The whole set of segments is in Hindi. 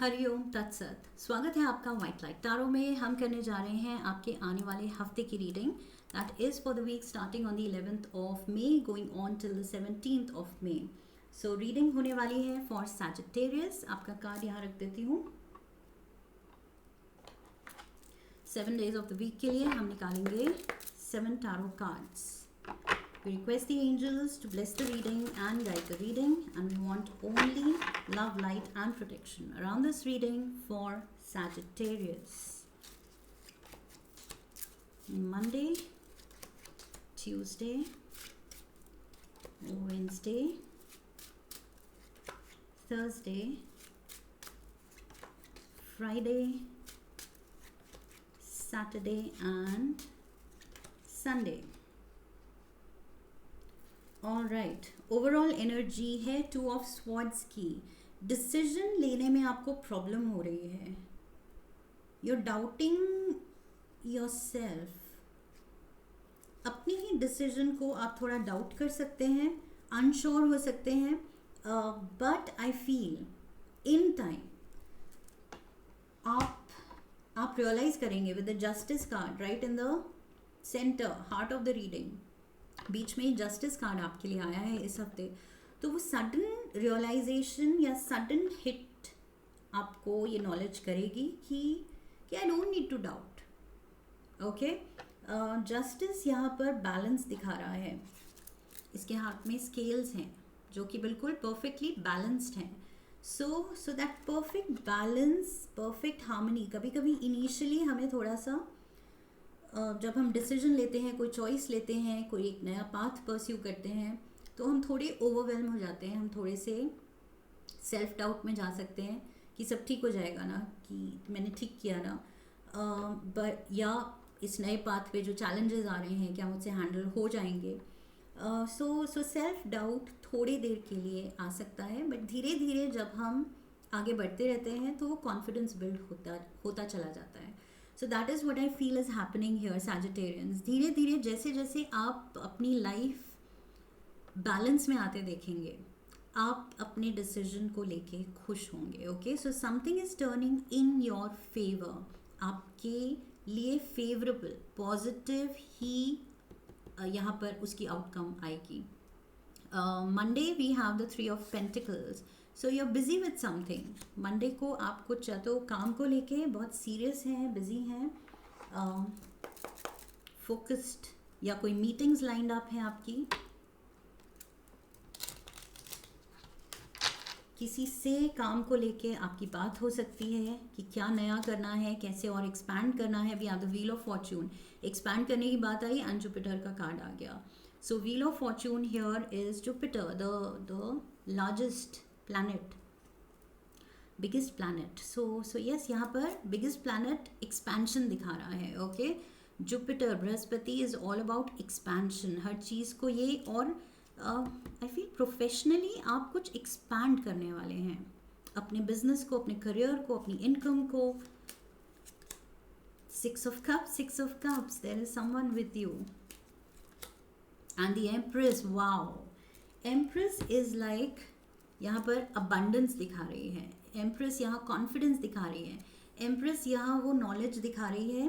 हरिओम तत्सत। स्वागत है आपका व्हाइट लाइट टारो में। हम करने जा रहे हैं आपके आने वाले हफ्ते की reading that is for the week starting on the 11th of May going on till the 17th of May. So reading होने वाली है फॉर सैजिटेरियस। आपका कार्ड यहाँ रख देती हूँ। 7 days ऑफ द वीक के लिए हम निकालेंगे 7 tarot cards. We request the angels to bless the reading and guide the reading, and we want only love, light, and protection around this reading for Sagittarius. Monday, Tuesday, Wednesday, Thursday, Friday, Saturday, and Sunday. All right, overall energy है 2 ऑफ स्वॉर्ड्स की। डिसीजन लेने में आपको प्रॉब्लम हो रही है। You are doubting yourself. अपनी ही डिसीजन को आप थोड़ा डाउट कर सकते हैं, अनश्योर हो सकते हैं, but I feel in time आप रियलाइज करेंगे with the justice card right in the center heart of the reading. बीच में जस्टिस कार्ड आपके लिए आया है इस हफ्ते। तो वो सडन रियलाइजेशन या सडन हिट आपको ये नॉलेज करेगी कि I don't need to doubt. Okay, justice यहाँ पर बैलेंस दिखा रहा है। इसके हाथ में स्केल्स हैं जो कि बिल्कुल परफेक्टली बैलेंस्ड हैं। So that perfect balance, perfect harmony. कभी कभी इनिशियली हमें थोड़ा सा जब हम डिसीजन लेते हैं, कोई चॉइस लेते हैं, कोई एक नया पाथ परस्यू करते हैं, तो हम थोड़े ओवरवेलम हो जाते हैं। हम थोड़े से सेल्फ डाउट में जा सकते हैं कि सब ठीक हो जाएगा ना, कि मैंने ठीक किया ना, बट या इस नए पाथ पे जो चैलेंजेस आ रहे हैं क्या मुझसे हैंडल हो जाएंगे। सो सेल्फ डाउट थोड़ी देर के लिए आ सकता है, बट धीरे धीरे जब हम आगे बढ़ते रहते हैं तो वो कॉन्फिडेंस बिल्ड होता चला जाता है। So that is what I feel is happening here Sagittarians. धीरे धीरे जैसे जैसे आप अपनी लाइफ बैलेंस में आते देखेंगे, आप अपने डिसीजन को लेके खुश होंगे। Okay, so something is turning in your favour, आपके लिए फेवरेबल, पॉजिटिव ही यहाँ पर उसकी आउटकम आएगी। Monday we have the 3 of pentacles. So you are busy with something. Monday को आप कुछ या तो काम को लेके बहुत सीरियस हैं, बिजी हैं, फोकस्ड, या कोई मीटिंग्स लाइंड अप हैं आपकी। किसी से काम को लेके आपकी बात हो सकती है कि क्या नया करना है, कैसे और एक्सपैंड करना है। We have the wheel of fortune. Expand करने की बात आई एंड जुपिटर का कार्ड आ गया। So wheel of fortune here is Jupiter, the largest planet, biggest planet. So yes, यहाँ पर biggest planet expansion दिखा रहा है। Okay, Jupiter Brihaspati is all about expansion। हर चीज़ को ये, और I feel प्रोफेशनली आप कुछ expand करने वाले हैं, अपने बिजनेस को, अपने करियर को, अपनी इनकम को। 6 of cups, there is someone with you. And the empress, wow, empress is like, यहाँ पर अबंडेंस दिखा रही है। एम्प्रेस यहाँ कॉन्फिडेंस दिखा रही है। एम्प्रेस यहाँ वो नॉलेज दिखा रही है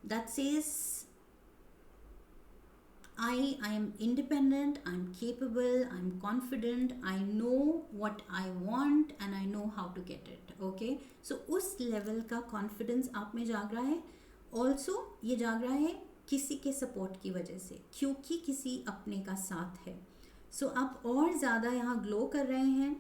that says I am independent, I am capable, I am confident, I know what I want and I know how to get it. Okay, so उस लेवल का कॉन्फिडेंस आप में जाग रहा है। ऑल्सो ये जाग रहा है किसी के सपोर्ट की वजह से, क्योंकि किसी अपने का साथ है। सो आप और ज़्यादा यहाँ ग्लो कर रहे हैं।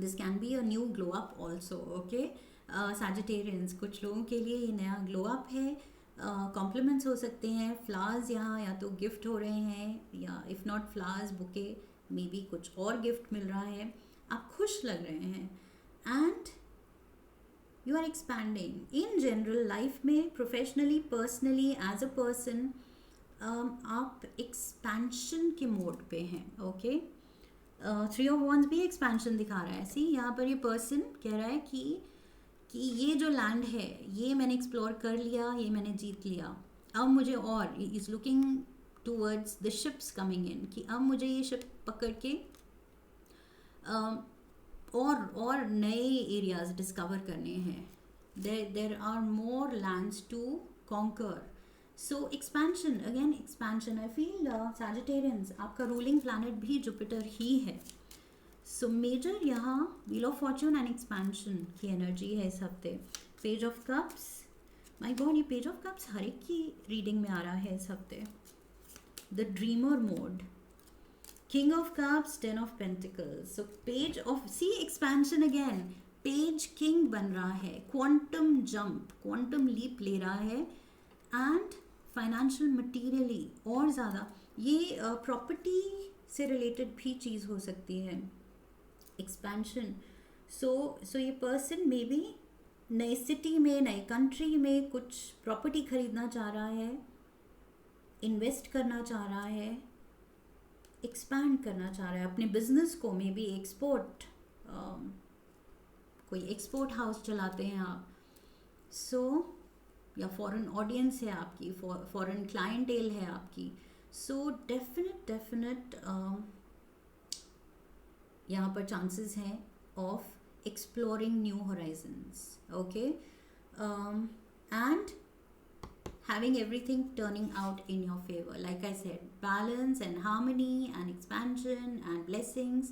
This can be a new glow up also. Okay Sagittarians, कुछ लोगों के लिए ये नया ग्लो अप है। कॉम्प्लीमेंट्स हो सकते हैं, फ्लावर्स यहाँ या तो गिफ्ट हो रहे हैं, या if not flowers, bouquet, may be कुछ और गिफ्ट मिल रहा है। आप खुश लग रहे हैं and you are expanding in general life में, professionally, personally, as a person. आप एक्सपेंशन के मोड पे हैं। ओके, 3 ऑफ वॉन्ड्स भी एक्सपेंशन दिखा रहा है। सी यहाँ पर ये पर्सन कह रहा है कि ये जो लैंड है ये मैंने एक्सप्लोर कर लिया, ये मैंने जीत लिया, अब मुझे और is looking towards the ships coming in, कि अब मुझे ये शिप पकड़ के और नए एरियाज डिस्कवर करने हैं. There are more lands to conquer. So expansion, again expansion. I feel Sagittarians, आपका रूलिंग प्लैनेट भी जुपिटर ही है. सो मेजर यहाँ wheel of fortune and expansion की एनर्जी है इस हफ्ते. Page of cups, my god, ये पेज ऑफ कप्स हर एक की रीडिंग में आ रहा है इस हफ्ते. The dreamer mode, King of Cups, Ten of Pentacles. So page of, see expansion again. Page King बन रहा है, quantum jump, quantum leap ले रहा है, and financial materially और ज़्यादा. ये प्रॉपर्टी से रिलेटेड भी चीज़ हो सकती है. एक्सपेंशन. सो ये पर्सन मे बी नए सिटी में, नए कंट्री में कुछ प्रॉपर्टी खरीदना चाह रहा है, इन्वेस्ट करना चाह रहा है, एक्सपैंड करना चाह रहा है अपने बिजनेस को. मे बी एक्सपोर्ट, कोई एक्सपोर्ट हाउस चलाते हैं आप. सो या फॉरेन ऑडियंस है आपकी, फॉरेन क्लाइंटेल है आपकी. सो डेफिनेट यहाँ पर चांसेस हैं of exploring new Horizons. Okay, and having everything turning out in your favor. Like I said, balance and harmony and expansion and blessings.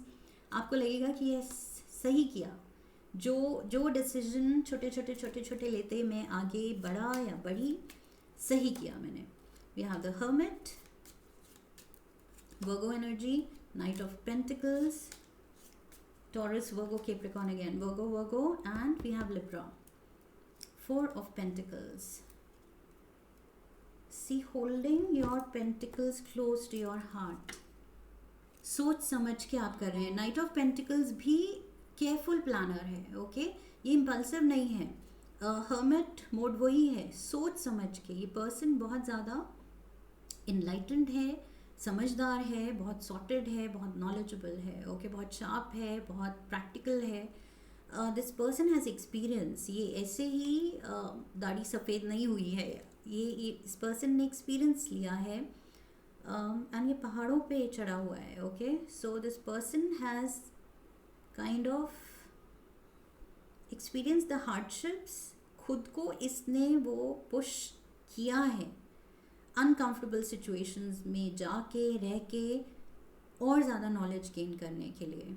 आपको लगेगा कि ये सही किया. जो डिसीजन छोटे लेते मैं आगे बढ़ा या बढ़ी, सही किया मैंने. We have the Hermit, Virgo energy, Knight of Pentacles, Taurus, Virgo, Capricorn again, Virgo, and we have Libra, Four of Pentacles. See, holding your pentacles close to your heart. सोच समझ के आप कर रहे हैं. नाइट ऑफ पेंटिकल्स भी केयरफुल प्लानर है. ओके, ये इम्पल्सिव नहीं है. हर्मिट मोड वही है, सोच समझ के. ये पर्सन बहुत ज़्यादा इनलाइटेंड है, समझदार है, बहुत सॉर्टेड है, बहुत नॉलेजेबल है. ओके, बहुत शार्प है, बहुत प्रैक्टिकल है. This person has experience. ये ऐसे ही दाढ़ी सफ़ेद नहीं हुई है. ये इस पर्सन ने एक्सपीरियंस लिया है, एंड ये पहाड़ों पे चढ़ा हुआ है. Okay, so this person has kind of experience the hardships. खुद को इसने वो पुश किया है अनकम्फर्टेबल सिचुएशंस में जाके, रह के, और ज़्यादा नॉलेज गेन करने के लिए.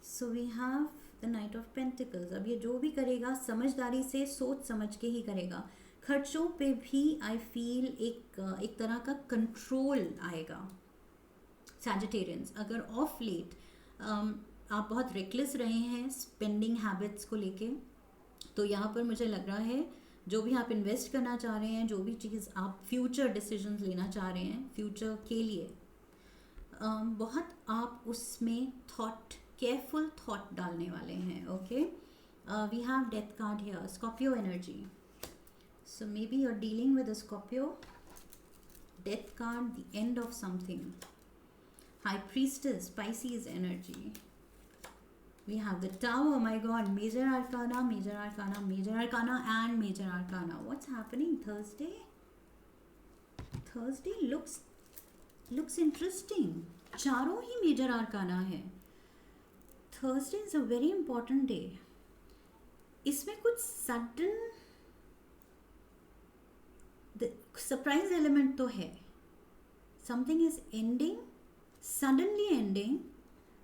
So we have the knight of pentacles. अब ये जो भी करेगा समझदारी से, सोच समझ के ही करेगा. खर्चों पे भी आई फील एक तरह का कंट्रोल आएगा. सैजिटेरियंस, अगर ऑफ लेट आप बहुत रेकलेस रहे हैं स्पेंडिंग हैबिट्स को लेके, तो यहाँ पर मुझे लग रहा है जो भी आप इन्वेस्ट करना चाह रहे हैं, जो भी चीज़ आप फ्यूचर डिसीजंस लेना चाह रहे हैं फ्यूचर के लिए, बहुत आप उसमें केयरफुल थॉट डालने वाले हैं. Okay, we have death card here, Scorpio energy. So maybe you are dealing with a Scorpio. Death card, the end of something. High priestess, Pisces energy. We have the tower. My god, major arcana and major arcana. What's happening? Thursday looks interesting. चारों ही मेजर आर्काना है. Thursday is a very important day. इसमें कुछ सडन सरप्राइज एलिमेंट तो है. Something is ending, suddenly ending.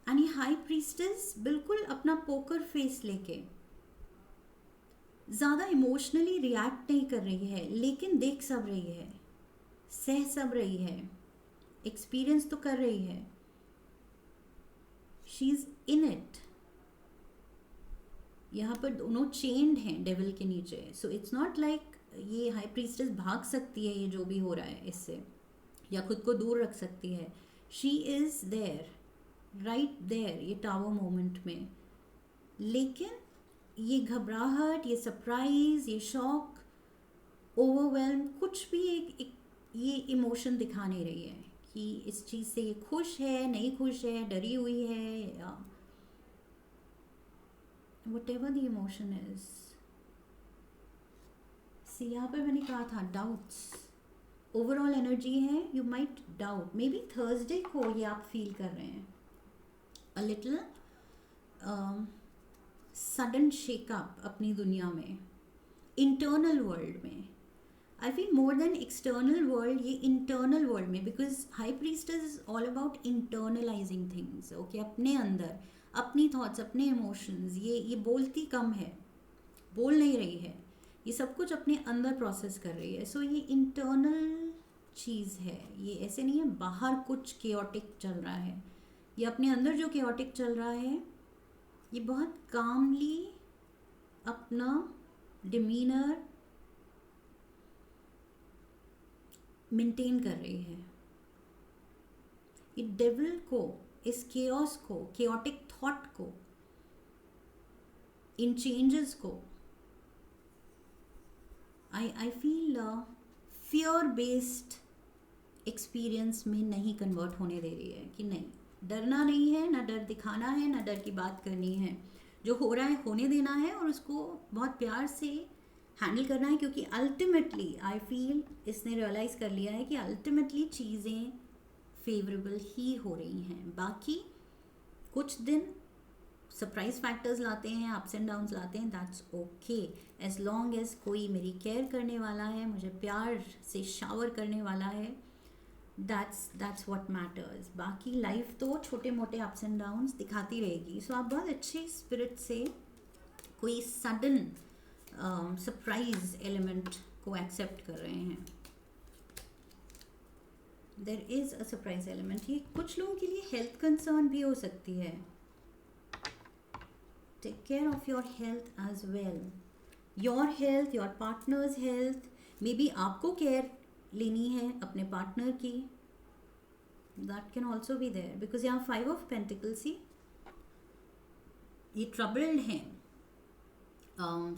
And ये हाई प्रीस्टेस बिल्कुल अपना पोकर फेस लेके ज़्यादा इमोशनली रिएक्ट नहीं कर रही है, लेकिन देख सब रही है, सह सब रही है, एक्सपीरियंस तो कर रही है. She is in it. यहाँ पर दोनों चेन्ड हैं डेविल के नीचे. सो इट्स नॉट लाइक ये हाई प्रीस्टेस भाग सकती है ये जो भी हो रहा है इससे, या खुद को दूर रख सकती है. She is there, right there, ये टावर मोमेंट में. लेकिन ये घबराहट, ये सरप्राइज, ये शॉक, ओवरवेल्म, कुछ भी एक ये इमोशन दिखा नहीं रही है कि इस चीज़ से ये खुश है, नहीं खुश है, डरी हुई है, या whatever the emotion is. सी यहाँ पर मैंने कहा था डाउट्स, ओवरऑल एनर्जी है. You might doubt, may be Thursday को ये आप फील कर रहे हैं. अ लिटिल सडन शेकअप अपनी दुनिया में, इंटरनल वर्ल्ड में. I feel more than external world, ये इंटरनल वर्ल्ड में, because high priest is all about internalising things. Okay, अपने अंदर अपनी थॉट्स, अपने इमोशंस, ये बोलती कम है, बोल नहीं रही है, ये सब कुछ अपने अंदर प्रोसेस कर रही है. सो ये इंटरनल चीज़ है, ये ऐसे नहीं है बाहर कुछ केओटिक चल रहा है. ये अपने अंदर जो केओटिक चल रहा है, ये बहुत कामली अपना डिमीनर मेंटेन कर रही है. ये डेविल को, इस केओस को, केओटिक थॉट को, इन चेंजेस को I feel fear based experience में नहीं कन्वर्ट होने दे रही है. कि नहीं, डरना नहीं है, ना डर दिखाना है, ना डर की बात करनी है. जो हो रहा है होने देना है और उसको बहुत प्यार से हैंडल करना है. क्योंकि अल्टीमेटली आई फील इसने रियलाइज़ कर लिया है कि अल्टीमेटली चीज़ें फेवरेबल ही हो रही हैं. बाकी कुछ दिन सरप्राइज फैक्टर्स लाते हैं, अप्स एंड डाउन्स लाते हैं, that's okay, as long as कोई मेरी केयर करने वाला है, मुझे प्यार से शावर करने वाला है, दैट्स व्हाट मैटर्स. बाकी लाइफ तो छोटे मोटे अप्स एंड डाउन्स दिखाती रहेगी. सो आप बहुत अच्छे स्पिरिट से कोई सडन सरप्राइज एलिमेंट को एक्सेप्ट कर रहे हैं. There is a surprise element. ये कुछ लोगों के लिए हेल्थ कंसर्न भी हो सकती है. Take care of your health as well, your health, your partner's health. Maybe आपको केयर लेनी है अपने पार्टनर की, that can also be there. Because यहाँ 5 ऑफ पेंटिकल्स ही ये ट्रबल्ड हैं.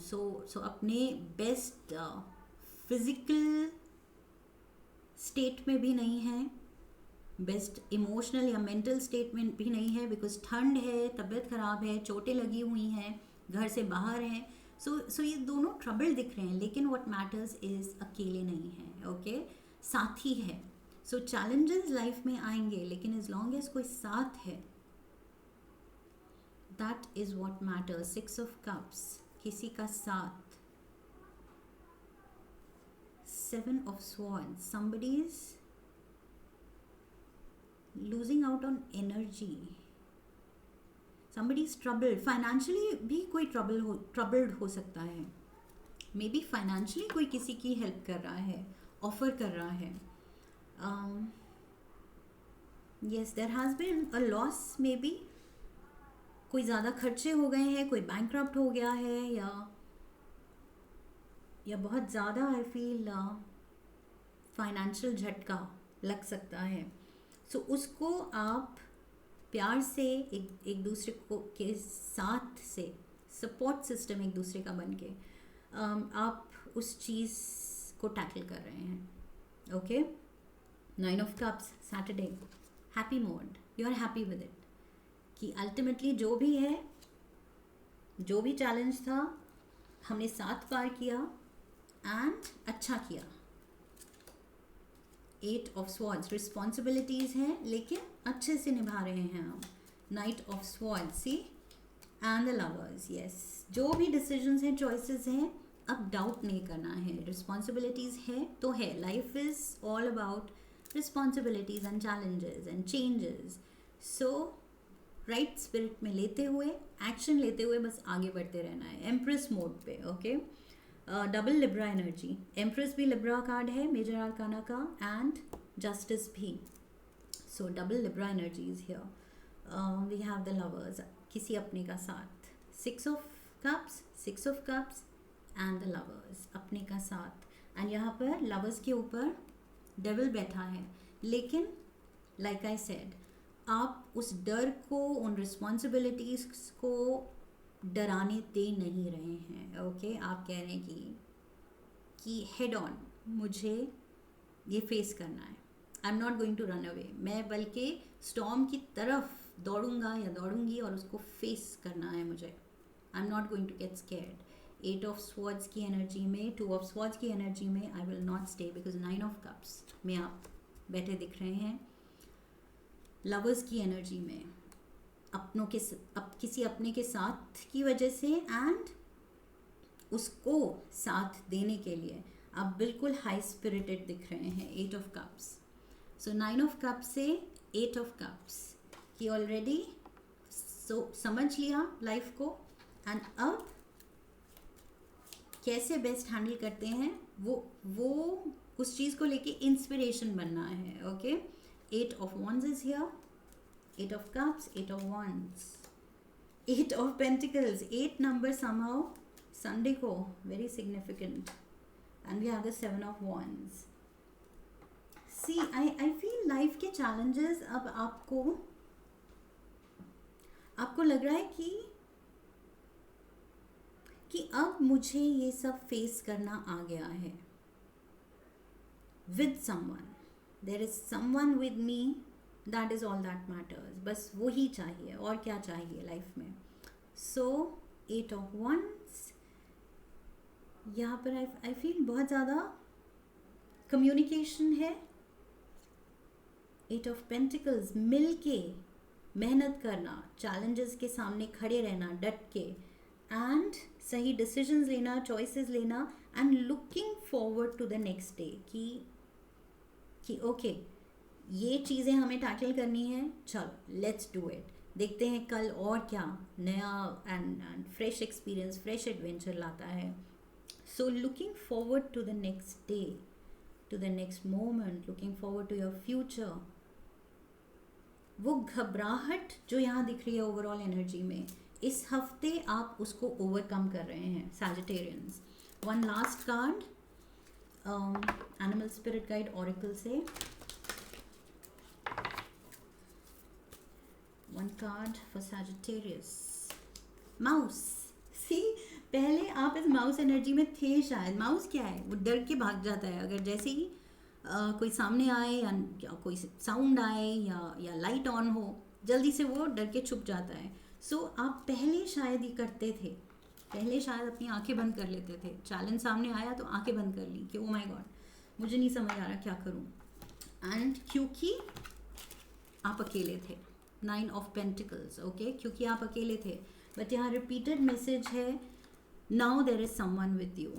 सो अपने बेस्ट फिजिकल स्टेट में भी नहीं है, बेस्ट इमोशनल या मेंटल स्टेट में भी नहीं है. बिकॉज ठंड है, तबीयत ख़राब है, चोटें लगी हुई हैं, घर से बाहर हैं. सो ये दोनों ट्रबल दिख रहे हैं. लेकिन व्हाट मैटर्स इज़ अकेले नहीं है. ओके, साथी है. सो चैलेंजेस लाइफ में आएंगे, लेकिन एज लॉन्ग एज कोई साथ है, that is what matters. 6 of cups, किसी का साथ. 7 of swords, somebody is losing out on energy, somebody is troubled. financially भी कोई troubled हो सकता है. मे बी फाइनेंशियली कोई किसी की हेल्प कर रहा है, ऑफर कर रहा है. yes, there has been a loss. May be कोई ज़्यादा खर्चे हो गए हैं, कोई बैंकक्रप्ट हो गया है, या बहुत ज़्यादा आई फील फाइनेंशियल झटका लग सकता है. सो उसको आप प्यार से एक दूसरे को के साथ से सपोर्ट सिस्टम एक दूसरे का बन के आप उस चीज़ को टैकल कर रहे हैं. Okay, 9 of cups, Saturday, happy mode, you are happy with it. कि अल्टीमेटली जो भी है, जो भी चैलेंज था, हमने साथ पार किया एंड अच्छा किया. 8 ऑफ स्वॉर्ड्स, रिस्पॉन्सिबिलिटीज़ हैं लेकिन अच्छे से निभा रहे हैं हम. Knight of swords, see, and the lovers. Yes, जो भी डिसीजंस हैं, चॉइसेस हैं, अब डाउट नहीं करना है. रिस्पॉन्सिबिलिटीज़ है तो है. Life is all about responsibilities and challenges and changes. So right spirit में लेते हुए, एक्शन लेते हुए बस आगे बढ़ते रहना है. एम्प्रेस मोड पे. Okay, double Libra energy. Empress भी लिब्रा कार्ड है, मेजर आर्काना का, एंड जस्टिस भी. So double Libra energy is here. We have the lovers, किसी अपने का साथ. 6 of cups and the lovers, अपने का साथ. एंड यहाँ पर लवर्स के ऊपर डेविल बैठा है. लेकिन लाइक आई सेड, आप उस डर को, उन रिस्पॉन्सिबिलिटीज़ को डराने दे नहीं रहे हैं. ओके, आप कह रहे हैं कि हेड ऑन मुझे ये फेस करना है. I am not going to run away. मैं बल्कि स्टॉर्म की तरफ दौड़ूंगा या दौड़ूंगी और उसको फेस करना है मुझे. I am not going to get scared. 8 of swords की एनर्जी में, 2 ऑफ स्वॉर्ड्स की एनर्जी में I will not stay. Because 9 of cups में आप बैठे दिख रहे हैं. लवर्स की एनर्जी में किसी अपने के साथ की वजह से, एंड उसको साथ देने के लिए आप बिल्कुल हाई स्पिरिटेड दिख रहे हैं. 8 of cups. So 9 of cups से 8 ऑफ कप्स कि ऑलरेडी समझ लिया लाइफ को, एंड अब कैसे बेस्ट हैंडल करते हैं वो उस चीज़ को लेके इंस्पिरेशन बनना है. Okay. 8 of wands is here, 8 of cups, 8 of wands, 8 of pentacles. 8 number somehow Sunday को very significant, and we have the 7 of wands. See, I feel life के challenges अब आपको लग रहा है कि अब मुझे ये सब फेस करना आ गया है. with someone, there is someone with me, that is all that matters. बस वो ही चाहिए, और क्या चाहिए लाइफ में. so 8 of wands यहाँ पर आई फील बहुत ज़्यादा कम्युनिकेशन है. 8 ऑफ पेंटिकल्स, मिल के मेहनत करना, चैलेंजेस के सामने खड़े रहना डट के, एंड सही डिसीजंस लेना, चॉइसेस लेना, and looking forward to the next day कि ओके ये चीज़ें हमें टैकल करनी है, चलो लेट्स डू इट. देखते हैं कल और क्या नया and fresh experience, fresh adventure लाता है. So looking forward to the next day, to the next moment, looking forward to your future. वो घबराहट जो यहाँ दिख रही है ओवरऑल एनर्जी में, इस हफ्ते आप उसको ओवरकम कर रहे हैं Sagittarians. One last card animal spirit guide oracle से. One card for Sagittarius, mouse. See, पहले आप इस माउस एनर्जी में थे शायद. माउस क्या है? वो डर के भाग जाता है अगर जैसे ही कोई सामने आए या कोई साउंड आए या लाइट ऑन हो, जल्दी से वो डर के छुप जाता है. सो आप पहले शायद ही करते थे, पहले शायद अपनी आंखें बंद कर लेते थे. चैलेंज सामने आया तो आंखें बंद कर ली कि ओ माय गॉड मुझे नहीं समझ आ रहा क्या करूं. एंड क्योंकि आप अकेले थे. 9 ऑफ पेंटिकल्स. ओके, क्योंकि आप अकेले थे. बट यहाँ रिपीटेड मैसेज है, now there is someone with you.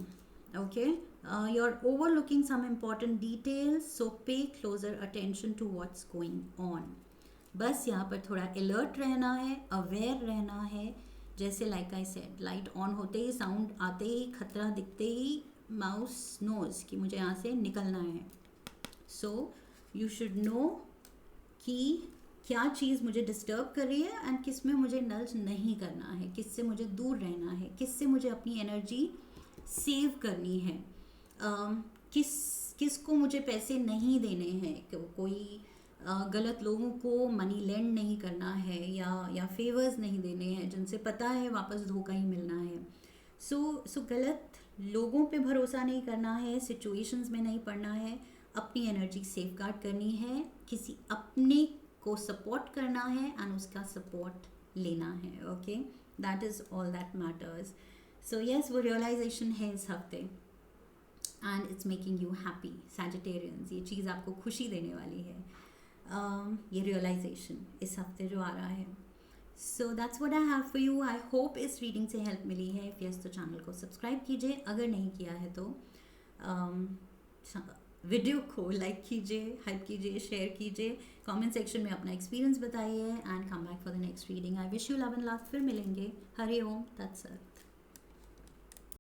Okay, you're overlooking some important details, so pay closer attention to what's going on. बस यहाँ पर थोड़ा अलर्ट रहना है, अवेयर रहना है. जैसे like I said, light on होते ही, साउंड आते ही, खतरा दिखते ही माउस नोज कि मुझे यहाँ से निकलना है. सो यू शुड नो कि क्या चीज़ मुझे डिस्टर्ब कर रही है एंड किस में मुझे नल्ज नहीं करना है, किससे मुझे दूर रहना है, किससे मुझे अपनी एनर्जी सेव करनी है, किस को मुझे पैसे नहीं देने हैं, कोई गलत लोगों को मनी लेंड नहीं करना है या फेवर्स नहीं देने हैं जिनसे पता है वापस धोखा ही मिलना है. सो गलत लोगों पे भरोसा नहीं करना है, सिचुएशंस में नहीं पड़ना है, अपनी एनर्जी सेफ गार्ड करनी है, किसी अपने को सपोर्ट करना है एंड उसका सपोर्ट लेना है. Okay, that is all that matters. So yes, वो रियलाइजेशन है इस हफ्ते and it's making you happy Sagittarians. ये चीज़ आपको खुशी देने वाली है, ये रियलाइजेशन इस हफ्ते जो आ रहा है. So that's what I have for you. I hope इस रीडिंग से हेल्प मिली है. इफ यस तो चैनल को सब्सक्राइब कीजिए, अगर नहीं किया है तो वीडियो को लाइक कीजिए, हाइप कीजिए, शेयर कीजिए, कमेंट सेक्शन में अपना एक्सपीरियंस बताइए and come back for the next reading. I wish you love and laugh. फिर मिलेंगे. हरि ओम तत्सत.